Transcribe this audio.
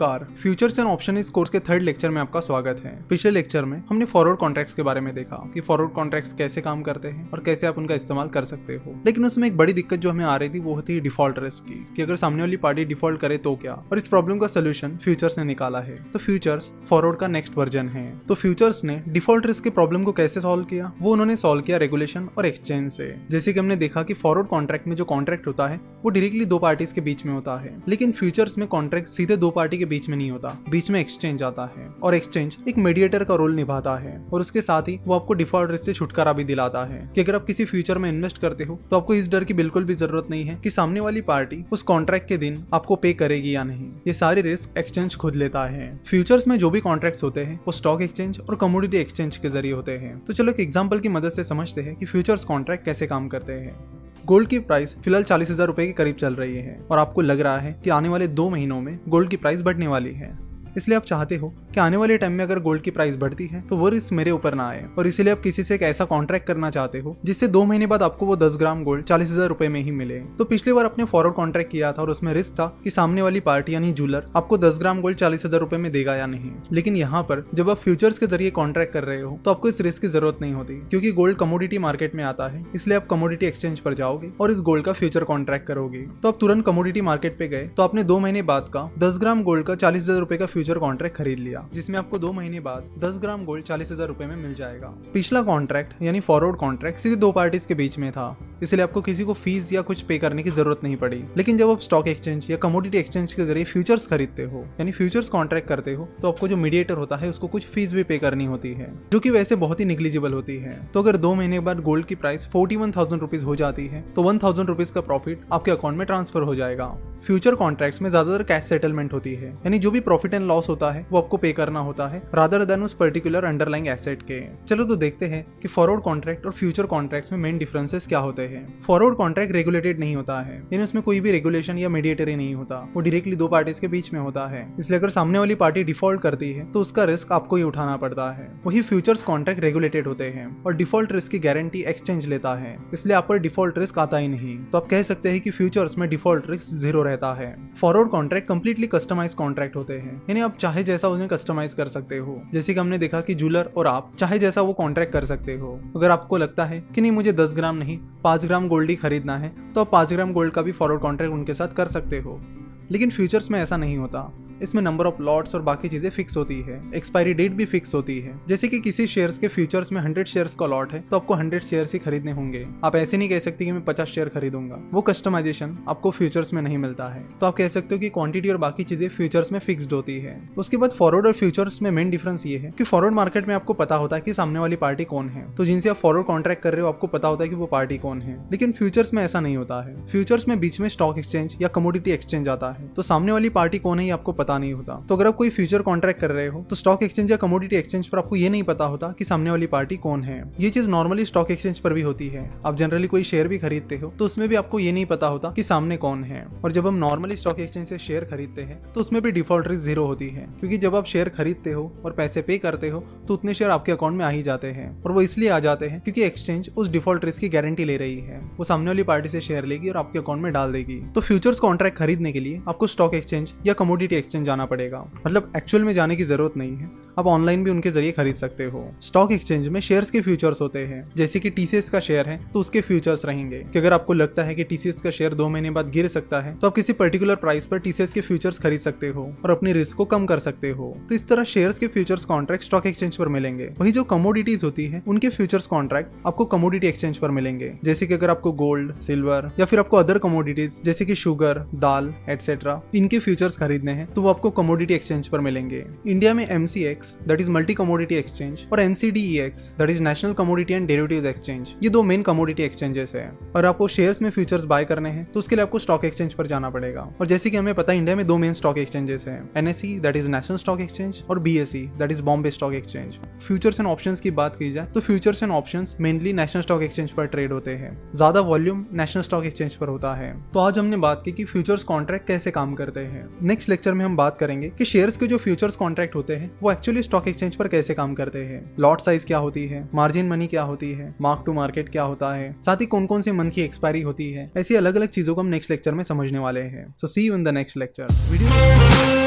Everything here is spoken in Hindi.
नमस्कार, फ्यूचर्स एंड ऑप्शन इस कोर्स के थर्ड लेक्चर में आपका स्वागत है। पिछले लेक्चर में हमने फॉरवर्ड कॉन्ट्रैक्ट्स के बारे में देखा कि फॉरवर्ड कॉन्ट्रैक्ट्स कैसे काम करते हैं और कैसे आप उनका इस्तेमाल कर सकते हो। लेकिन उसमें एक बड़ी दिक्कत जो हमें आ रही थी वो थी डिफॉल्ट रिस्क की, कि अगर सामने वाली पार्टी डिफॉल्ट करे तो क्या। और इस प्रॉब्लम का सोल्यूशन फ्यूचर्स ने निकाला है। तो फ्यूचर्स फॉरवर्ड का नेक्स्ट वर्जन है। तो फ्यूचर्स ने डिफॉल्ट रिस्क के प्रॉब्लम को कैसे सॉल्व किया, वो उन्होंने सॉल्व किया रेगुलेशन और एक्सचेंज से। जैसे कि हमने देखा कि फॉरवर्ड कॉन्ट्रैक्ट में जो कॉन्ट्रैक्ट होता है वो डायरेक्टली दो पार्टीज के बीच में होता है, लेकिन फ्यूचर्स में कॉन्ट्रैक्ट सीधे दो पार्टी के बीच में नहीं होता, बीच में एक्सचेंज आता है और एक्सचेंज एक मीडिएटर का रोल निभाता है। और उसके साथ ही वो आपको डिफॉल्ट रिस्क से छुटकारा भी दिलाता है कि अगर आप किसी फ्यूचर में इन्वेस्ट करते हो तो आपको इस डर की बिल्कुल भी जरूरत नहीं है कि सामने वाली पार्टी उस कॉन्ट्रैक्ट के दिन आपको पे करेगी या नहीं। ये सारी रिस्क एक्सचेंज खुद लेता है। फ्यूचर्स में जो भी कॉन्ट्रैक्ट्स होते हैं वो स्टॉक एक्सचेंज और कमोडिटी एक्सचेंज के जरिए होते हैं। तो चलो एक एग्जांपल की मदद से समझते हैं कि फ्यूचर्स कॉन्ट्रैक्ट कैसे काम करते हैं। गोल्ड की प्राइस फिलहाल 40,000 रुपए के करीब चल रही है और आपको लग रहा है कि आने वाले 2 महीनों में गोल्ड की प्राइस बढ़ने वाली है। इसलिए आप चाहते हो कि आने वाले टाइम में अगर गोल्ड की प्राइस बढ़ती है तो वो रिस्क मेरे ऊपर ना आए, और इसीलिए आप किसी से एक ऐसा कॉन्ट्रैक्ट करना चाहते हो जिससे 2 महीने बाद आपको वो 10 ग्राम गोल्ड 40,000 रुपए में ही मिले। तो पिछली बार आपने फॉरवर्ड कॉन्ट्रैक्ट किया था और उसमें रिस्क था कि सामने वाली पार्टी यानी जूलर आपको 10 ग्राम गोल्ड 40,000 रुपए में देगा या नहीं। लेकिन यहाँ पर जब आप फ्यूचर्स के जरिए कॉन्ट्रैक्ट कर रहे हो तो आपको इस रिस्क की जरूरत नहीं होती, क्योंकि गोल्ड कमोडिटी मार्केट में आता है। इसलिए आप कमोडिटी एक्सचेंज पर जाओगे और इस गोल्ड का फ्यूचर कॉन्ट्रैक्ट करोगे। तो आप तुरंत कमोडिटी मार्केट पे गए तो आपने 2 महीने बाद का 10 ग्राम गोल्ड का 40,000 रुपए का फ्यूचर कॉन्ट्रैक्ट खरीद लिया, जिसमें आपको 2 महीने बाद 10 ग्राम गोल्ड 40,000 रुपए में मिल जाएगा। पिछला कॉन्ट्रैक्ट यानी फॉरवर्ड कॉन्ट्रैक्ट सीधे दो पार्टीज के बीच में था, इसलिए आपको किसी को फीस या कुछ पे करने की जरूरत नहीं पड़ी। लेकिन जब आप स्टॉक एक्सचेंज या कमोडिटी एक्सचेंज के जरिए फ्यूचर्स खरीदते हो यानी फ्यूचर्स कॉन्ट्रैक्ट करते हो तो आपको जो मीडिएटर होता है उसको कुछ फीस भी पे करनी होती है, जो कि वैसे बहुत ही निग्लिजिबल होती है। तो अगर 2 महीने बाद गोल्ड की प्राइस 41,000 रुपीज हो जाती है तो 1,000 रुपीज का प्रॉफिट आपके अकाउंट में ट्रांसफर हो जाएगा। फ्यूचर कॉन्ट्रैक्ट्स में ज्यादातर कैश सेटलमेंट होती है, यानी जो भी प्रॉफिट एंड लॉस होता है वो आपको पे करना होता है रादर देन उस पर्टिकुलर अंडरलाइंग एसेट के। चलो तो देखते हैं कि फॉरवर्ड कॉन्ट्रैक्ट और फ्यूचर कॉन्ट्रैक्ट्स में मेन डिफरेंसेस क्या होते हैं। फॉरवर्ड कॉन्ट्रैक्ट रेगुलेटेड नहीं होता है, यानी उसमें कोई भी रेगुलेशन या मीडिएटरी नहीं होता, वो डायरेक्टली दो पार्टीज के बीच में होता है। इसलिए अगर सामने वाली पार्टी डिफॉल्ट करती है तो उसका रिस्क आपको ही उठाना पड़ता है। वही फ्यूचर्स कॉन्ट्रैक्ट रेगुलेटेड होते हैं और डिफॉल्ट रिस्क की गारंटी एक्सचेंज लेता है, इसलिए आप पर डिफॉल्ट रिस्क आता ही नहीं। तो आप कह सकते हैं कि फ्यूचर्स में डिफॉल्ट रिस्क 0 रहता है। Forward contract completely customise contract होते हैं, यानी आप चाहे जैसा उन्हें कस्टमाइज कर सकते हो। जैसे कि हमने देखा कि जूलर और आप चाहे जैसा वो कॉन्ट्रैक्ट कर सकते हो। अगर आपको लगता है कि नहीं मुझे 10 ग्राम नहीं 5 ग्राम गोल्ड ही खरीदना है तो आप 5 ग्राम गोल्ड का भी फॉरवर्ड कॉन्ट्रैक्ट उनके साथ कर सकते हो। लेकिन फ्यूचर्स में ऐसा नहीं होता। इसमें नंबर ऑफ लॉट्स और बाकी चीजें फिक्स होती है, एक्सपायरी डेट भी फिक्स होती है। जैसे कि किसी शेयर्स के फ्यूचर्स में 100 शेयर्स का लॉट है तो आपको 100 शेयर्स ही खरीदने होंगे। आप ऐसे नहीं कह सकते कि मैं 50 शेयर खरीदूंगा, वो कस्टमाइजेशन आपको फ्यूचर्स में नहीं मिलता है। तो आप कह सकते हो कि क्वांटिटी और बाकी चीजें फ्यूचर्स में फिक्स्ड होती है। उसके बाद फॉरवर्ड और फ्यूचर्स में मेन डिफरेंस ये है कि फॉरवर्ड मार्केट में आपको पता होता है कि सामने वाली पार्टी कौन है, तो जिनसे आप फॉरवर्ड कॉन्ट्रैक्ट कर रहे हो आपको पता होता है कि वो पार्टी कौन है। लेकिन फ्यूचर्स में ऐसा नहीं होता है। फ्यूचर्स में बीच में स्टॉक एक्सचेंज या कमोडिटी एक्सचेंज आता है, तो सामने वाली पार्टी कौन है आपको पता नहीं होता। तो अगर आप कोई फ्यूचर कॉन्ट्रैक्ट कर रहे हो तो स्टॉक एक्सचेंज या कमोडिटी एक्सचेंज पर आपको ये नहीं पता होता कि सामने वाली पार्टी कौन है। ये चीज नॉर्मली स्टॉक एक्सचेंज पर भी होती है। आप जनरली कोई शेयर भी खरीदते हो तो उसमें भी आपको ये नहीं पता होता कि सामने कौन है। और जब हम नॉर्मली स्टॉक एक्सचेंज से शेयर खरीदते हैं तो उसमें भी डिफॉल्ट रिस्क 0 होती है, क्योंकि जब आप शेयर खरीदते हो और पैसे पे करते हो तो उतने शेयर आपके अकाउंट में आ ही जाते हैं। और वो इसलिए आ जाते हैं क्योंकि एक्सचेंज उस डिफॉल्ट रिस्क की गारंटी ले रही है। वो सामने वाली पार्टी से शेयर लेगी और आपके अकाउंट में डाल देगी। तो फ्यूचर्स कॉन्ट्रैक्ट खरीदने के लिए आपको स्टॉक एक्सचेंज या कमोडिटी एक्सचेंज जाना पड़ेगा, मतलब एक्चुअल में जाने की जरूरत नहीं है। आप ऑनलाइन भी उनके जरिए खरीद सकते हो। स्टॉक एक्सचेंज में शेयर्स के फ्यूचर्स होते हैं, जैसे कि टीसीएस का शेयर है तो उसके फ्यूचर्स रहेंगे कि अगर आपको लगता है कि टीसीएस का शेयर 2 महीने बाद गिर सकता है तो आप किसी पर्टिकुलर प्राइस पर टीसीएस के फ्यूचर्स खरीद सकते हो और अपनी रिस्क को कम कर सकते हो। तो इस तरह शेयर्स के फ्यूचर्स कॉन्ट्रैक्ट स्टॉक एक्सचेंज पर मिलेंगे। वही जो कमोडिटीज होती है उनके फ्यूचर्स कॉन्ट्रैक्ट आपको कमोडिटी एक्सचेंज पर मिलेंगे। जैसे कि अगर आपको गोल्ड, सिल्वर या फिर आपको अदर कमोडिटीज जैसे कि शुगर, दाल एटसेट्रा इनके फ्यूचर्स खरीदने हैं तो वो आपको कमोडिटी एक्सचेंज पर मिलेंगे। इंडिया में MCX that is multi commodity exchange और NCDEX that is national commodity and derivatives exchange, ये 2 मेन कमोडिटी एक्सचेंजेस है। और आपको शेयर्स में फ्यूचर्स बाय करने हैं तो उसके लिए आपको स्टॉक एक्सचेंज पर जाना पड़ेगा। और जैसे कि हमें पता है इंडिया में 2 मेन स्टॉक एक्सचेंजेस हैं, NSE that is national stock exchange और BSE that is Bombay stock exchange. Futures and options की बात की जाए तो futures and options mainly national stock exchange पर ट्रेड होते हैं, ज्यादा वॉल्यूम नेशनल स्टॉक एक्सचेंज पर होता है। तो आज हमने बात की कि फ्यूचर्स कॉन्ट्रैक्ट कैसे काम करते हैं। नेक्स्ट लेक्चर में हम बात करेंगे कि शेयर्स के जो फ्यूचर्स कॉन्ट्रैक्ट होते हैं वो एक्चुअली स्टॉक एक्सचेंज पर कैसे काम करते हैं, लॉट साइज क्या होती है, मार्जिन मनी क्या होती है, मार्क टू मार्केट क्या होता है, साथ ही कौन कौन से मंथ की एक्सपायरी होती है। ऐसी अलग अलग चीजों को हम नेक्स्ट लेक्चर में समझने वाले हैं। So see you in the next lecture video.